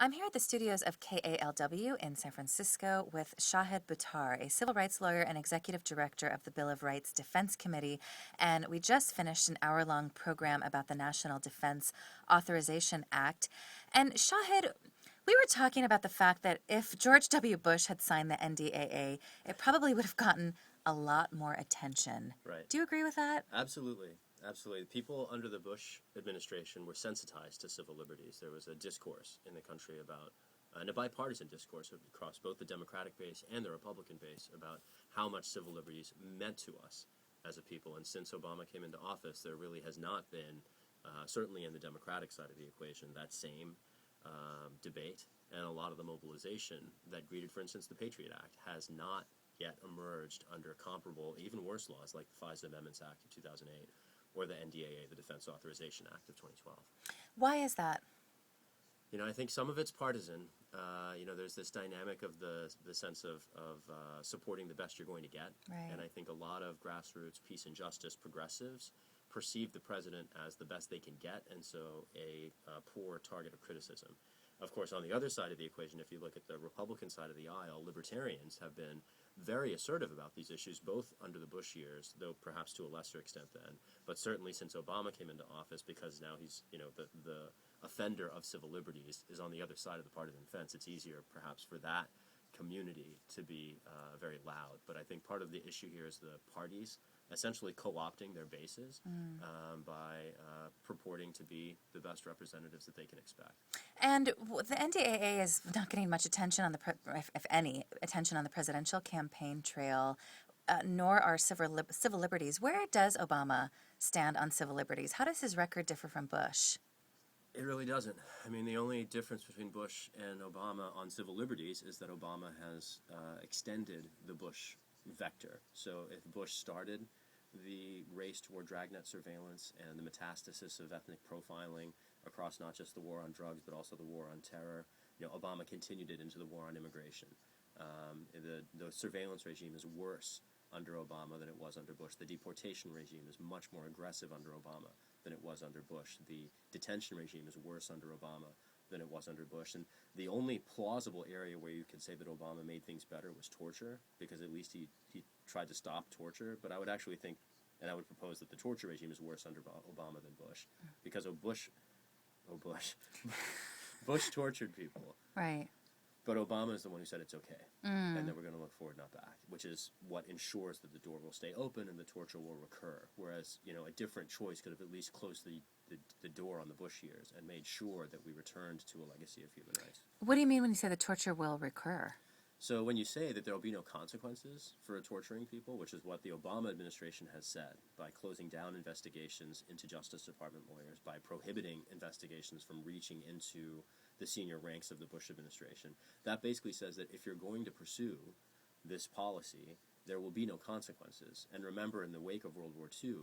I'm here at the studios of KALW in San Francisco with Shahid Buttar, a civil rights lawyer and executive director of the Bill of Rights Defense Committee. And we just finished an hour-long program about the National Defense Authorization Act. And Shahid, we were talking about the fact that if George W. Bush had signed the NDAA, it probably would have gotten a lot more attention. Right. Do you agree with that? Absolutely. Absolutely. People under the Bush administration were sensitized to civil liberties. There was a discourse in the country about, and a bipartisan discourse across both the Democratic base and the Republican base about how much civil liberties meant to us as a people. And since Obama came into office, there really has not been, certainly in the Democratic side of the equation, that same debate. And a lot of the mobilization that greeted, for instance, the Patriot Act has not yet emerged under comparable, even worse laws like the FISA Amendments Act of 2008 or the NDAA, the Defense Authorization Act of 2012. Why is that? I think some of it's partisan. There's this dynamic of the sense of supporting the best you're going to get. Right. And I think a lot of grassroots peace and justice progressives perceive the president as the best they can get, and so a poor target of criticism. Of course, on the other side of the equation, if you look at the Republican side of the aisle, libertarians have been very assertive about these issues, both under the Bush years, though perhaps to a lesser extent then, but certainly since Obama came into office, because now he's, the offender of civil liberties is on the other side of the partisan fence. It's easier perhaps for that community to be very loud. But I think part of the issue here is the parties essentially co-opting their bases by purporting to be the best representatives that they can expect. And the NDAA is not getting much attention on if any, attention on the presidential campaign trail, nor are civil liberties. Where does Obama stand on civil liberties? How does his record differ from Bush? It really doesn't. I mean, the only difference between Bush and Obama on civil liberties is that Obama has extended the Bush vector. So if Bush started the race toward dragnet surveillance and the metastasis of ethnic profiling across not just the war on drugs but also the war on terror, Obama continued it into the war on immigration. The surveillance regime is worse under Obama than it was under Bush. The deportation regime is much more aggressive under Obama than it was under Bush. The detention regime is worse under Obama than it was under Bush. And the only plausible area where you could say that Obama made things better was torture, because at least he tried to stop torture. But I would actually think, and I would propose, that the torture regime is worse under Obama than Bush, because Bush tortured people. Right. But Obama is the one who said it's okay, and that we're going to look forward, not back, which is what ensures that the door will stay open and the torture will recur. Whereas, a different choice could have at least closed the door on the Bush years and made sure that we returned to a legacy of human rights. What do you mean when you say the torture will recur? So when you say that there will be no consequences for torturing people, which is what the Obama administration has said, by closing down investigations into Justice Department lawyers, by prohibiting investigations from reaching into the senior ranks of the Bush administration, that basically says that if you're going to pursue this policy, there will be no consequences. And remember, in the wake of World War II,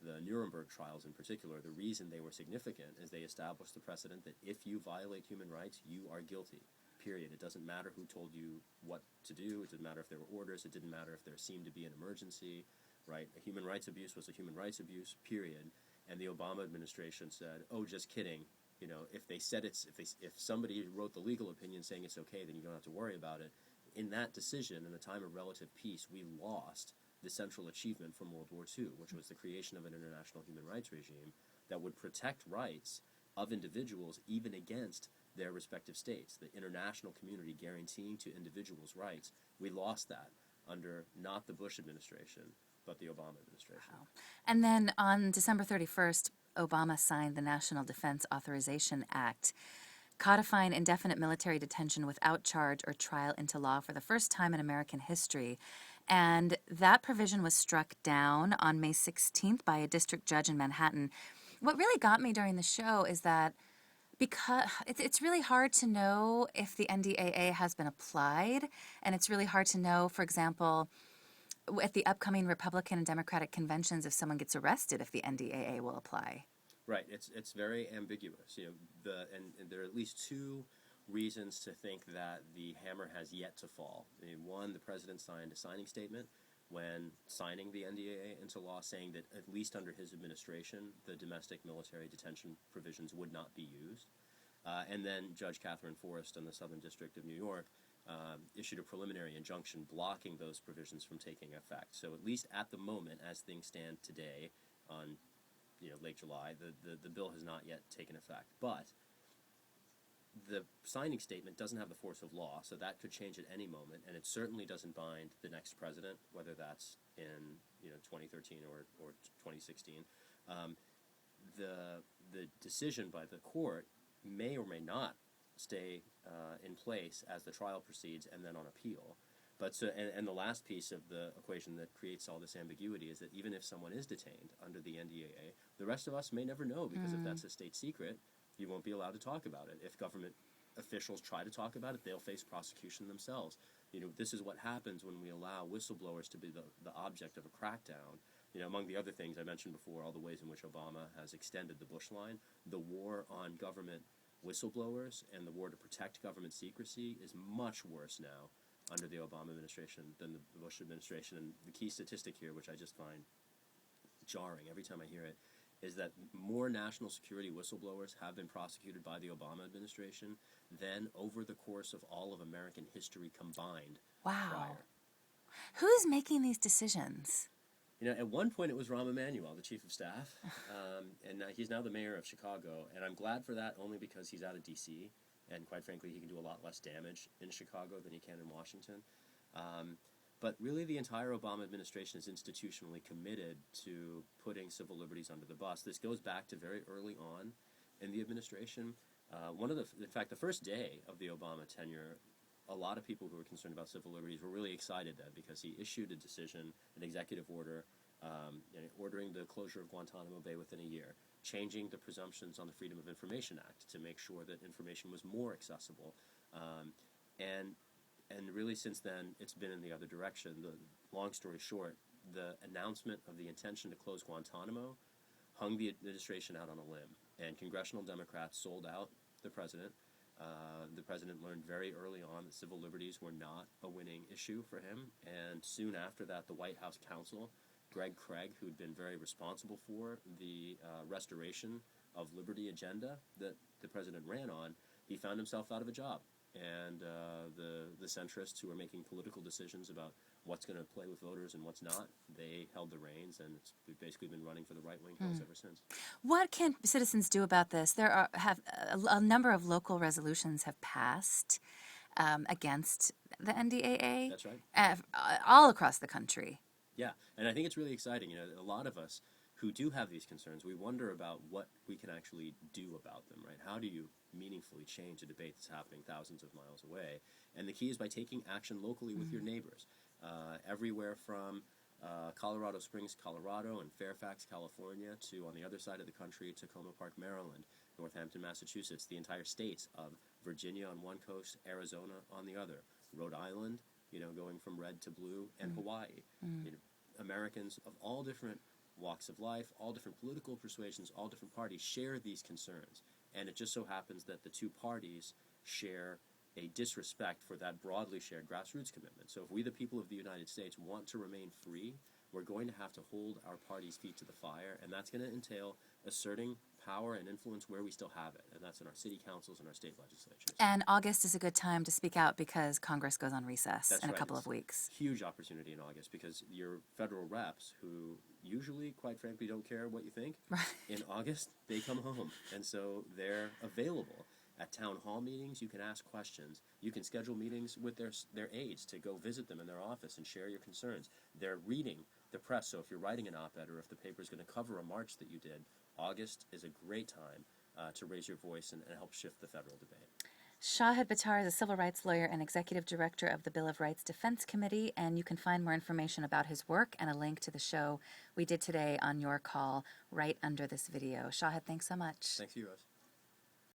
the Nuremberg trials in particular, the reason they were significant is they established the precedent that if you violate human rights, you are guilty. Period. It doesn't matter who told you what to do. It didn't matter if there were orders. It didn't matter if there seemed to be an emergency, right? A human rights abuse was a human rights abuse, period. And the Obama administration said, oh, just kidding. If somebody wrote the legal opinion saying it's okay, then you don't have to worry about it. In that decision, in the time of relative peace, we lost the central achievement from World War II, which was the creation of an international human rights regime that would protect rights of individuals even against their respective states, the international community guaranteeing to individuals' rights. We lost that under not the Bush administration, but the Obama administration. Wow. And then on December 31st, Obama signed the National Defense Authorization Act, codifying indefinite military detention without charge or trial into law for the first time in American history. And that provision was struck down on May 16th by a district judge in Manhattan. What really got me during the show is that because it's really hard to know if the NDAA has been applied, and it's really hard to know, for example, at the upcoming Republican and Democratic conventions, if someone gets arrested, if the NDAA will apply. Right. It's very ambiguous. And there are at least two reasons to think that the hammer has yet to fall. One, the president signed a signing statement when signing the NDAA into law, saying that at least under his administration, the domestic military detention provisions would not be used. And then Judge Catherine Forrest in the Southern District of New York issued a preliminary injunction blocking those provisions from taking effect. So at least at the moment, as things stand today, on late July, the bill has not yet taken effect. But the signing statement doesn't have the force of law, so that could change at any moment, and it certainly doesn't bind the next president, whether that's in 2013 or 2016. The decision by the court may or may not stay in place as the trial proceeds and then on appeal. But and the last piece of the equation that creates all this ambiguity is that even if someone is detained under the NDAA, the rest of us may never know, because if that's a state secret, you won't be allowed to talk about it. If government officials try to talk about it, they'll face prosecution themselves. This is what happens when we allow whistleblowers to be the object of a crackdown. Among the other things I mentioned before, all the ways in which Obama has extended the Bush line, the war on government whistleblowers and the war to protect government secrecy is much worse now under the Obama administration than the Bush administration. And the key statistic here, which I just find jarring every time I hear it, is that more national security whistleblowers have been prosecuted by the Obama administration than over the course of all of American history combined. Wow. Prior. Who's making these decisions? At one point it was Rahm Emanuel, the chief of staff, and he's now the mayor of Chicago, and I'm glad for that, only because he's out of D.C., and quite frankly, he can do a lot less damage in Chicago than he can in Washington. But really, the entire Obama administration is institutionally committed to putting civil liberties under the bus. This goes back to very early on in the administration. In fact, the first day of the Obama tenure, a lot of people who were concerned about civil liberties were really excited then, because he issued a decision, an executive order, ordering the closure of Guantanamo Bay within a year, changing the presumptions on the Freedom of Information Act to make sure that information was more accessible. And really, since then, it's been in the other direction. Long story short, the announcement of the intention to close Guantanamo hung the administration out on a limb, and congressional Democrats sold out the president. The president learned very early on that civil liberties were not a winning issue for him, and soon after that, the White House counsel, Greg Craig, who'd been very responsible for the restoration of liberty agenda that the president ran on, he found himself out of a job. And the centrists who are making political decisions about what's going to play with voters and what's not, they held the reins, and we've basically been running for the right-wing hills ever since. What can citizens do about this? There have a number of local resolutions have passed against the NDAA. That's right. All across the country. Yeah, and I think it's really exciting. A lot of us who do have these concerns, we wonder about what we can actually do about them, right? How do you meaningfully change a debate that's happening thousands of miles away? And the key is by taking action locally with your neighbors. Everywhere from Colorado Springs, Colorado, and Fairfax, California, to on the other side of the country, Tacoma Park, Maryland, Northampton, Massachusetts, the entire states of Virginia on one coast, Arizona on the other, Rhode Island, going from red to blue, and Hawaii. Americans of all different walks of life, all different political persuasions, all different parties share these concerns. And it just so happens that the two parties share a disrespect for that broadly shared grassroots commitment. So if we, the people of the United States, want to remain free, we're going to have to hold our party's feet to the fire, and that's going to entail asserting power and influence where we still have it, and that's in our city councils and our state legislatures. And August is a good time to speak out because Congress goes on recess in a couple of weeks. Huge opportunity in August, because your federal reps, who usually, quite frankly, don't care what you think, in August, they come home, and so they're available. At town hall meetings, you can ask questions. You can schedule meetings with their aides to go visit them in their office and share your concerns. They're reading the press, so if you're writing an op-ed or if the paper's going to cover a march that you did, August is a great time to raise your voice and help shift the federal debate. Shahid Buttar is a civil rights lawyer and executive director of the Bill of Rights Defense Committee, and you can find more information about his work and a link to the show we did today on your call right under this video. Shahid, thanks so much. Thanks to you, Rose.